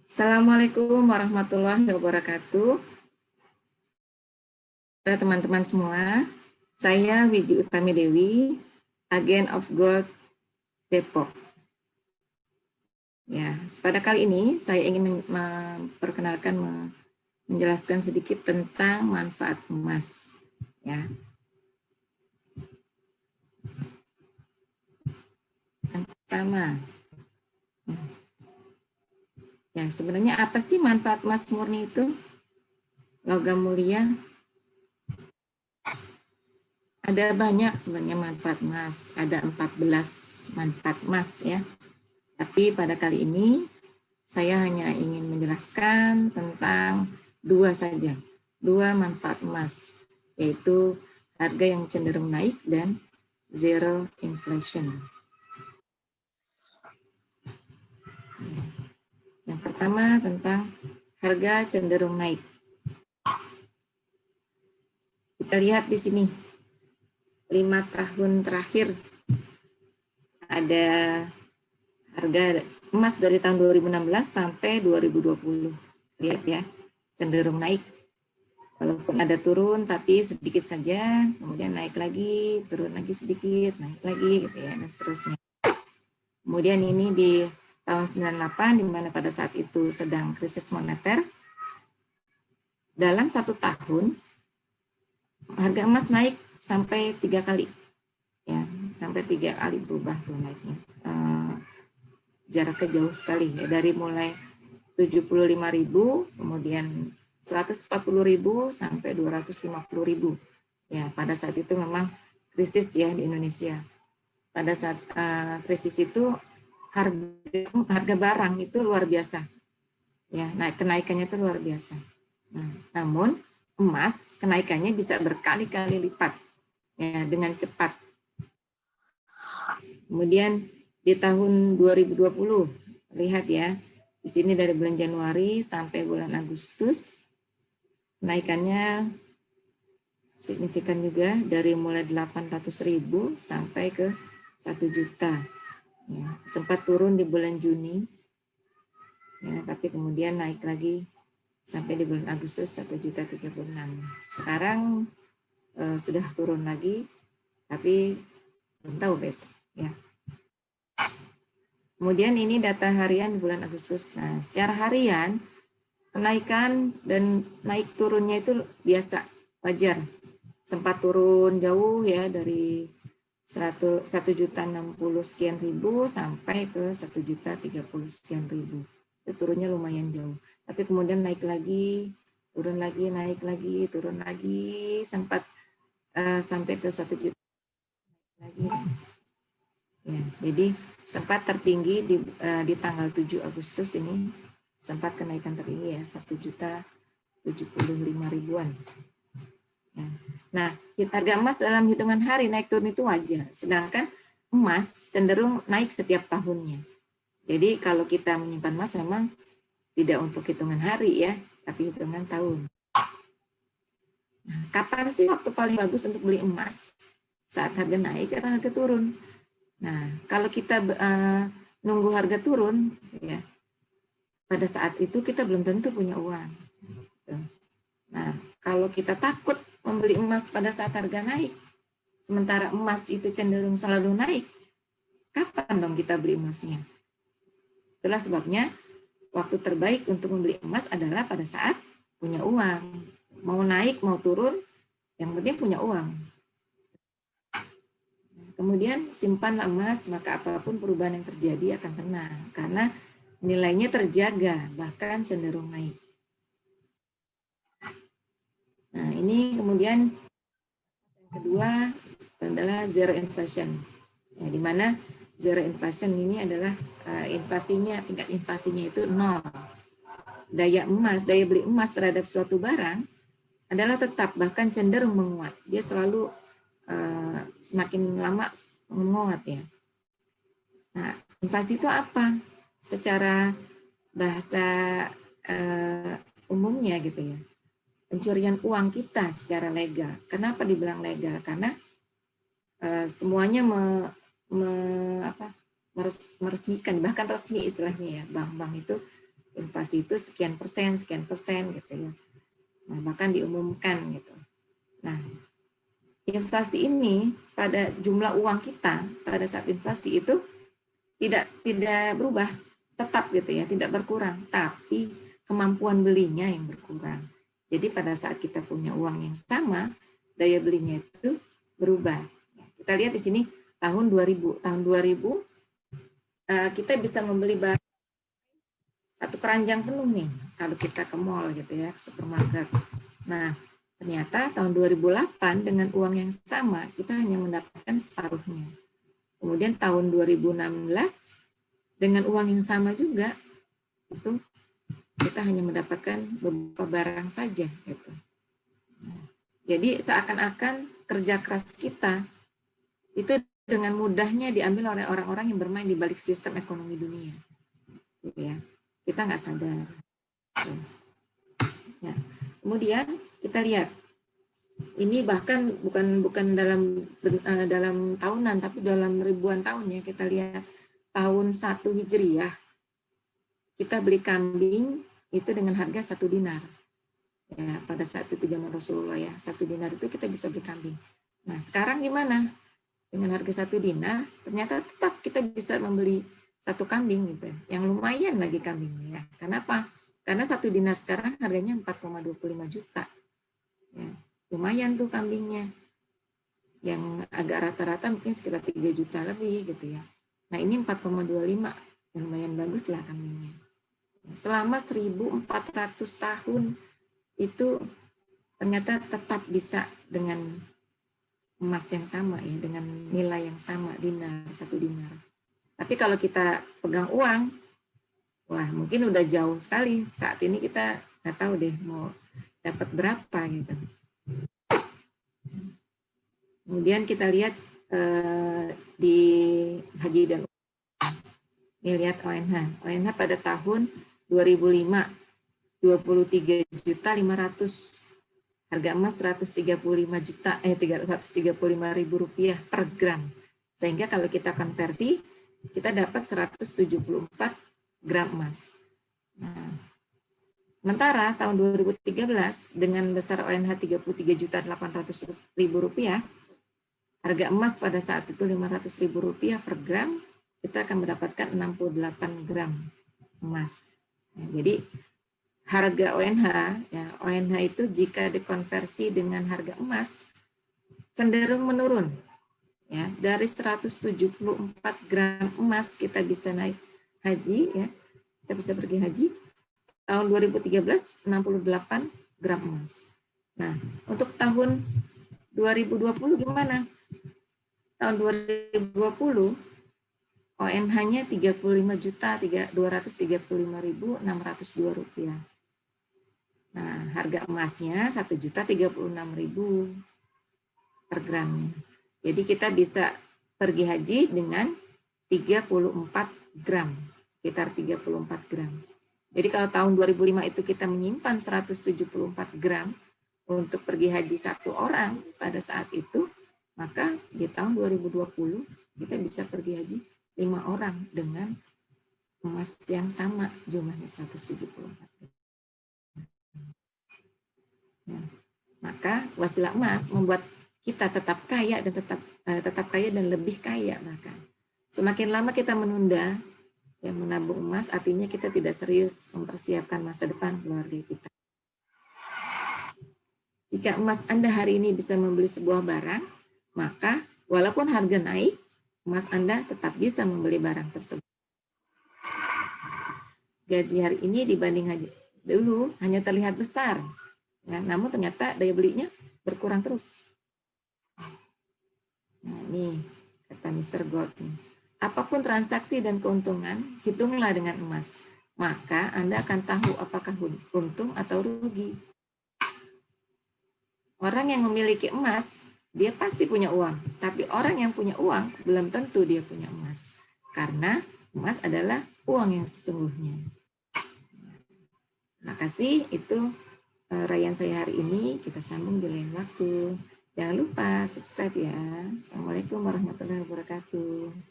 Assalamualaikum warahmatullahi wabarakatuh. Teman-teman semua, saya Wiji Utami Dewi, Agen of Gold Depok. Ya, pada kali ini saya ingin memperkenalkan, menjelaskan sedikit tentang manfaat emas. Ya. Yang pertama, ya sebenarnya apa sih manfaat emas murni itu? Logam mulia. Ada banyak sebenarnya manfaat emas, ada 14 manfaat emas ya. Tapi pada kali ini saya hanya ingin menjelaskan tentang dua saja, dua manfaat emas, yaitu harga yang cenderung naik dan zero inflation. Yang pertama tentang harga cenderung naik. Kita lihat di sini, 5 tahun terakhir ada harga emas dari tahun 2016 sampai 2020. Lihat ya, cenderung naik. Walaupun ada turun, tapi sedikit saja, kemudian naik lagi, turun lagi sedikit, naik lagi, gitu ya, dan seterusnya. Kemudian ini di tahun 98, di mana pada saat itu sedang krisis moneter, dalam 1 tahun, harga emas naik sampai 3 kali. Ya, sampai 3 kali berubah tuh naiknya. Jaraknya jauh sekali, ya, dari mulai 75.000, kemudian 140.000 sampai 250.000. Ya, pada saat itu memang krisis ya di Indonesia. Pada saat krisis itu harga barang itu luar biasa. Ya, kenaikannya itu luar biasa. Nah, namun emas kenaikannya bisa berkali-kali lipat ya dengan cepat. Kemudian di tahun 2020 lihat ya, di sini dari bulan Januari sampai bulan Agustus kenaikannya signifikan juga, dari mulai 800.000 sampai ke 1 juta. Ya, sempat turun di bulan Juni, ya, tapi kemudian naik lagi sampai di bulan Agustus 1.036. Sekarang sudah turun lagi, tapi belum tahu besok. Ya. Kemudian ini data harian di bulan Agustus. Nah, secara harian kenaikan dan naik turunnya itu biasa, wajar. Sempat turun jauh ya, dari 1.060 sekian ribu sampai ke 1.030 sekian ribu. Itu turunnya lumayan jauh. Tapi kemudian naik lagi, turun lagi, naik lagi, turun lagi, sempat sampai ke 1 juta lagi. Ya, jadi sempat tertinggi di tanggal 7 Agustus ini, sempat kenaikan tertinggi ya, 1.075.000-an. Ya. Nah, harga emas dalam hitungan hari naik turun itu wajar, sedangkan emas cenderung naik setiap tahunnya. Jadi kalau kita menyimpan emas memang tidak untuk hitungan hari ya, tapi hitungan tahun. Nah, kapan sih waktu paling bagus untuk beli emas? Saat harga naik atau harga turun? Nah, kalau kita nunggu harga turun, ya, pada saat itu kita belum tentu punya uang. Nah, kalau kita takut membeli emas pada saat harga naik, sementara emas itu cenderung selalu naik, kapan dong kita beli emasnya? Itulah sebabnya waktu terbaik untuk membeli emas adalah pada saat punya uang. Mau naik, mau turun, yang penting punya uang. Kemudian simpan emas, maka apapun perubahan yang terjadi akan tenang, karena nilainya terjaga, bahkan cenderung naik. Nah, ini kemudian yang kedua adalah zero inflation, ya, di mana zero inflation ini adalah inflasinya, tingkat inflasinya itu 0. Daya beli emas terhadap suatu barang adalah tetap, bahkan cenderung menguat. Dia selalu semakin lama menguat ya. Nah, inflasi itu apa? Secara bahasa umumnya gitu ya, pencurian uang kita secara legal. Kenapa dibilang legal? Karena semuanya meresmikan, bahkan resmi istilahnya ya, bank-bank itu inflasi itu sekian persen gitu ya. Nah, bahkan diumumkan gitu. Nah, inflasi ini pada jumlah uang kita pada saat inflasi itu tidak berubah, tetap gitu ya, tidak berkurang, tapi kemampuan belinya yang berkurang. Jadi pada saat kita punya uang yang sama, daya belinya itu berubah. Kita lihat di sini tahun 2000 kita bisa membeli barang satu keranjang penuh nih kalau kita ke mall gitu ya, ke supermarket. Nah, ternyata tahun 2008 dengan uang yang sama kita hanya mendapatkan separuhnya. Kemudian tahun 2016 dengan uang yang sama juga itu kita hanya mendapatkan beberapa barang saja gitu. Jadi seakan-akan kerja keras kita itu dengan mudahnya diambil oleh orang-orang yang bermain di balik sistem ekonomi dunia. Gitu ya. Kita nggak sadar. Ya. Kemudian kita lihat ini bahkan bukan dalam tahunan tapi dalam ribuan tahun ya. Kita lihat tahun 1 Hijriyah kita beli kambing itu dengan harga 1 dinar. Ya, pada saat itu zaman Rasulullah ya, 1 dinar itu kita bisa beli kambing. Nah, sekarang gimana? Dengan harga 1 dinar, ternyata tetap kita bisa membeli 1 kambing gitu, yang lumayan lagi kambingnya ya. Kenapa? Karena 1 dinar sekarang harganya 4,25 juta. Ya, lumayan tuh kambingnya. Yang agak rata-rata mungkin sekitar 3 juta lebih gitu ya. Nah, ini 4,25, lumayan bagus lah kambingnya. Selama 1400 tahun itu ternyata tetap bisa dengan emas yang sama ya, dengan nilai yang sama, 1 dinar. Tapi kalau kita pegang uang, wah mungkin udah jauh sekali. Saat ini kita nggak tahu deh mau dapat berapa gitu. Kemudian kita lihat di haji dan umrah. Ini lihat ONH. ONH pada tahun 2005 23.500.000, harga emas 335.000 rupiah per gram. Sehingga kalau kita konversi, kita dapat 174 gram emas. Nah, sementara tahun 2013 dengan besar ONH 33.800.000 rupiah, harga emas pada saat itu 500.000 rupiah per gram, kita akan mendapatkan 68 gram emas. Nah, jadi harga ONH, ya, ONH itu jika dikonversi dengan harga emas cenderung menurun. Ya, dari 174 gram emas kita bisa naik haji, ya, kita bisa pergi haji. Tahun 2013 68 gram emas. Nah, untuk tahun 2020 gimana? Tahun 2020 ONH-nya 35.235.602 rupiah. Nah, harga emasnya 1.036.000 per gramnya. Jadi kita bisa pergi haji dengan 34 gram, sekitar 34 gram. Jadi kalau tahun 2005 itu kita menyimpan 174 gram untuk pergi haji 1 orang pada saat itu, maka di tahun 2020 kita bisa pergi haji 5 orang dengan emas yang sama, jumlahnya 174. Ya. Maka wasilah emas membuat kita tetap kaya dan tetap kaya dan lebih kaya bahkan. Semakin lama kita menunda yang menabung emas, artinya kita tidak serius mempersiapkan masa depan keluarga kita. Jika emas Anda hari ini bisa membeli sebuah barang, maka walaupun harga naik, emas Anda tetap bisa membeli barang tersebut. Gaji hari ini dibanding haji dulu hanya terlihat besar, ya, namun ternyata daya belinya berkurang terus. Nah, ini kata Mr. Gold nih. Apapun transaksi dan keuntungan, hitunglah dengan emas. Maka Anda akan tahu apakah untung atau rugi. Orang yang memiliki emas, dia pasti punya uang. Tapi orang yang punya uang, belum tentu dia punya emas. Karena emas adalah uang yang sesungguhnya. Terima kasih, itu rayaan saya hari ini. Kita sambung di lain waktu. Jangan lupa subscribe ya. Assalamualaikum warahmatullahi wabarakatuh.